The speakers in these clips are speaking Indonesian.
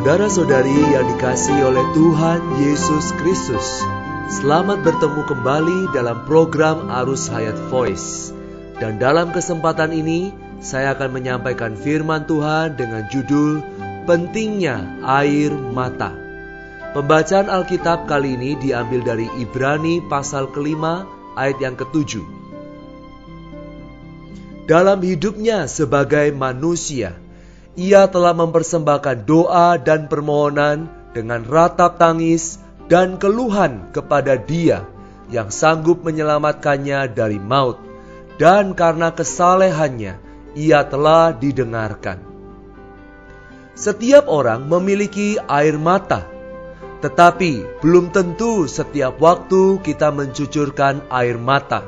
Saudara-saudari yang dikasihi oleh Tuhan Yesus Kristus, selamat bertemu kembali dalam program Arus Hayat Voice. Dan dalam kesempatan ini, saya akan menyampaikan firman Tuhan dengan judul Pentingnya Air Mata. Pembacaan Alkitab kali ini diambil dari Ibrani pasal ke-5 ayat yang ke-7. Dalam hidupnya sebagai manusia, ia telah mempersembahkan doa dan permohonan dengan ratap tangis dan keluhan kepada Dia yang sanggup menyelamatkannya dari maut, dan karena kesalehannya ia telah didengarkan. Setiap orang memiliki air mata, tetapi belum tentu setiap waktu kita mencucurkan air mata.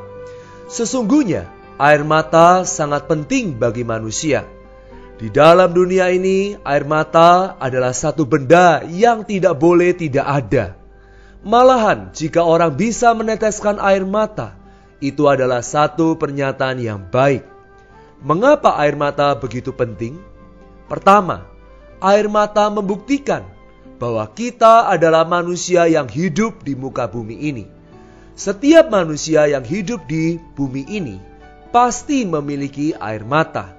Sesungguhnya air mata sangat penting bagi manusia. Di dalam dunia ini, air mata adalah satu benda yang tidak boleh tidak ada. Malahan, jika orang bisa meneteskan air mata, itu adalah satu pernyataan yang baik. Mengapa air mata begitu penting? Pertama, air mata membuktikan bahwa kita adalah manusia yang hidup di muka bumi ini. Setiap manusia yang hidup di bumi ini pasti memiliki air mata.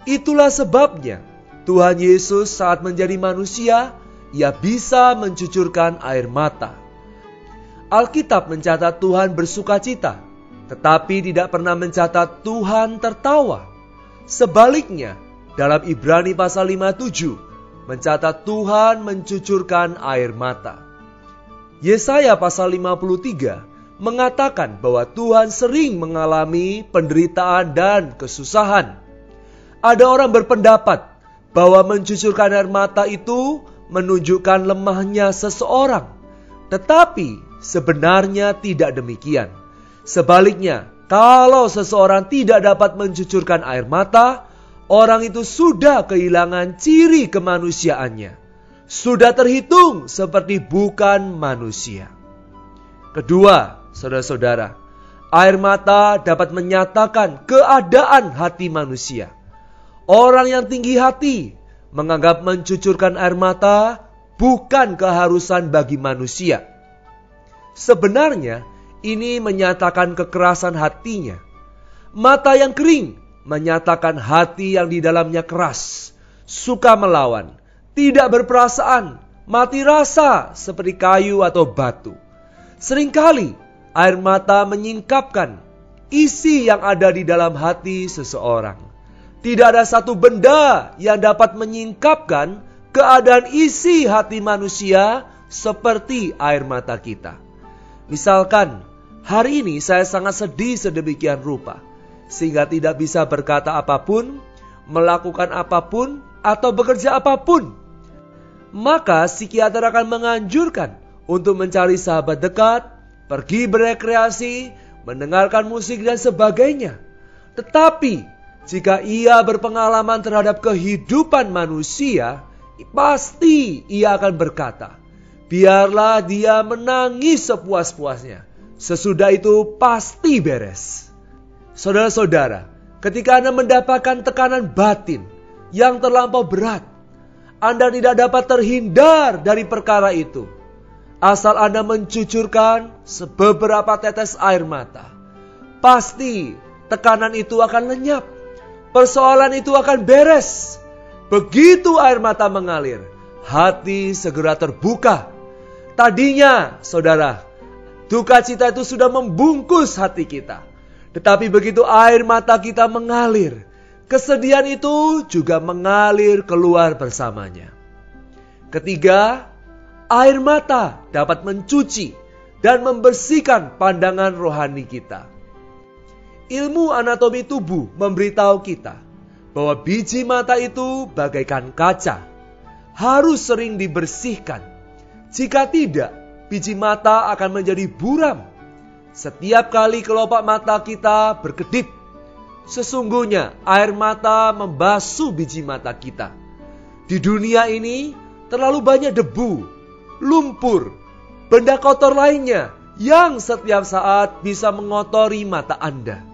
Itulah sebabnya Tuhan Yesus saat menjadi manusia, ia bisa mencucurkan air mata. Alkitab mencatat Tuhan bersukacita, tetapi tidak pernah mencatat Tuhan tertawa. Sebaliknya, dalam Ibrani pasal 5:7 mencatat Tuhan mencucurkan air mata. Yesaya pasal 53 mengatakan bahwa Tuhan sering mengalami penderitaan dan kesusahan. Ada orang berpendapat bahwa mencucurkan air mata itu menunjukkan lemahnya seseorang. Tetapi sebenarnya tidak demikian. Sebaliknya, kalau seseorang tidak dapat mencucurkan air mata, orang itu sudah kehilangan ciri kemanusiaannya. Sudah terhitung seperti bukan manusia. Kedua, saudara-saudara, air mata dapat menyatakan keadaan hati manusia. Orang yang tinggi hati menganggap mencucurkan air mata bukan keharusan bagi manusia. Sebenarnya ini menyatakan kekerasan hatinya. Mata yang kering menyatakan hati yang di dalamnya keras, suka melawan, tidak berperasaan, mati rasa seperti kayu atau batu. Seringkali air mata menyingkapkan isi yang ada di dalam hati seseorang. Tidak ada satu benda yang dapat menyingkapkan keadaan isi hati manusia seperti air mata kita. Misalkan, hari ini saya sangat sedih sedemikian rupa, sehingga tidak bisa berkata apapun, melakukan apapun, atau bekerja apapun. Maka psikiater akan menganjurkan untuk mencari sahabat dekat, pergi berekreasi, mendengarkan musik dan sebagainya. Tetapi jika ia berpengalaman terhadap kehidupan manusia, pasti ia akan berkata, biarlah dia menangis sepuas-puasnya. Sesudah itu pasti beres. Saudara-saudara, ketika Anda mendapatkan tekanan batin yang terlampau berat, Anda tidak dapat terhindar dari perkara itu. Asal Anda mencucurkan beberapa tetes air mata, pasti tekanan itu akan lenyap. Persoalan itu akan beres. Begitu air mata mengalir, hati segera terbuka. Tadinya, saudara, duka cita itu sudah membungkus hati kita. Tetapi begitu air mata kita mengalir, kesedihan itu juga mengalir keluar bersamanya. Ketiga, air mata dapat mencuci dan membersihkan pandangan rohani kita. Ilmu anatomi tubuh memberitahu kita bahwa biji mata itu bagaikan kaca, harus sering dibersihkan. Jika tidak, biji mata akan menjadi buram. Setiap kali kelopak mata kita berkedip, sesungguhnya air mata membasuh biji mata kita. Di dunia ini terlalu banyak debu, lumpur, benda kotor lainnya yang setiap saat bisa mengotori mata Anda.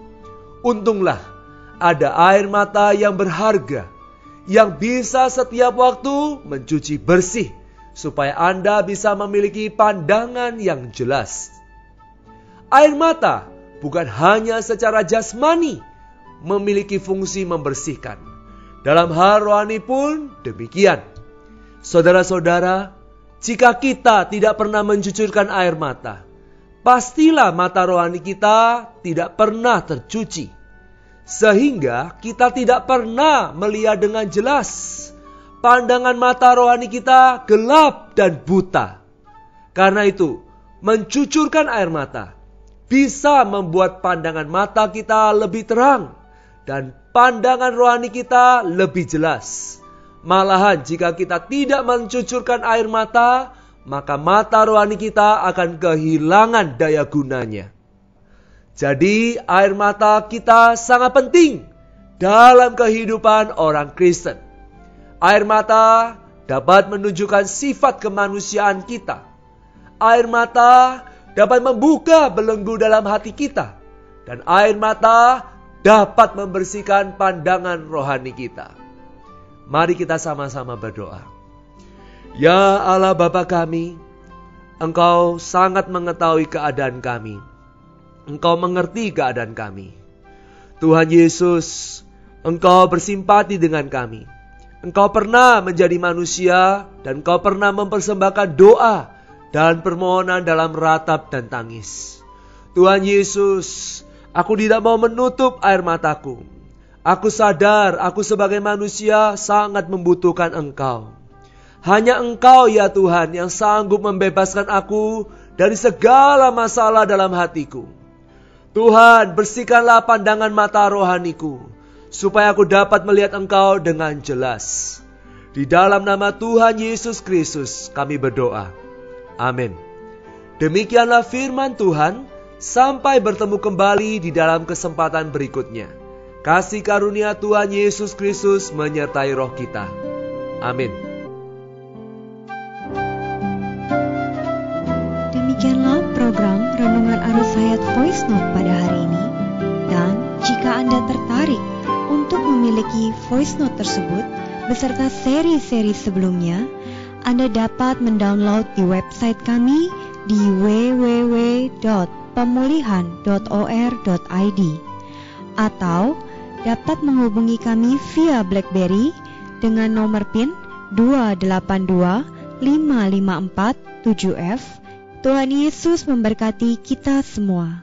Untunglah ada air mata yang berharga yang bisa setiap waktu mencuci bersih, supaya Anda bisa memiliki pandangan yang jelas. Air mata bukan hanya secara jasmani memiliki fungsi membersihkan. Dalam hal rohani pun demikian. Saudara-saudara, jika kita tidak pernah mencucurkan air mata, pastilah mata rohani kita tidak pernah tercuci. Sehingga kita tidak pernah melihat dengan jelas. Pandangan mata rohani kita gelap dan buta. Karena itu, mencucurkan air mata bisa membuat pandangan mata kita lebih terang dan pandangan rohani kita lebih jelas. Malahan jika kita tidak mencucurkan air mata, maka mata rohani kita akan kehilangan daya gunanya. Jadi air mata kita sangat penting dalam kehidupan orang Kristen. Air mata dapat menunjukkan sifat kemanusiaan kita. Air mata dapat membuka belenggu dalam hati kita. Dan air mata dapat membersihkan pandangan rohani kita. Mari kita sama-sama berdoa. Ya Allah Bapa kami, Engkau sangat mengetahui keadaan kami. Engkau mengerti keadaan kami. Tuhan Yesus, Engkau bersimpati dengan kami. Engkau pernah menjadi manusia dan Engkau pernah mempersembahkan doa dan permohonan dalam ratap dan tangis. Tuhan Yesus, aku tidak mau menutup air mataku. Aku sadar aku sebagai manusia sangat membutuhkan Engkau. Hanya Engkau ya Tuhan yang sanggup membebaskan aku dari segala masalah dalam hatiku. Tuhan, bersihkanlah pandangan mata rohaniku, supaya aku dapat melihat Engkau dengan jelas. Di dalam nama Tuhan Yesus Kristus kami berdoa. Amin. Demikianlah firman Tuhan. Sampai bertemu kembali di dalam kesempatan berikutnya. Kasih karunia Tuhan Yesus Kristus menyertai roh kita. Amin. Demikianlah program Renungan Arus Hayat Voice Note pada hari ini. Dan jika Anda tertarik untuk memiliki voice note tersebut beserta seri-seri sebelumnya, Anda dapat mendownload di website kami di www.pemulihan.or.id atau dapat menghubungi kami via BlackBerry dengan nomor PIN 282554 7F. Tuhan Yesus memberkati kita semua.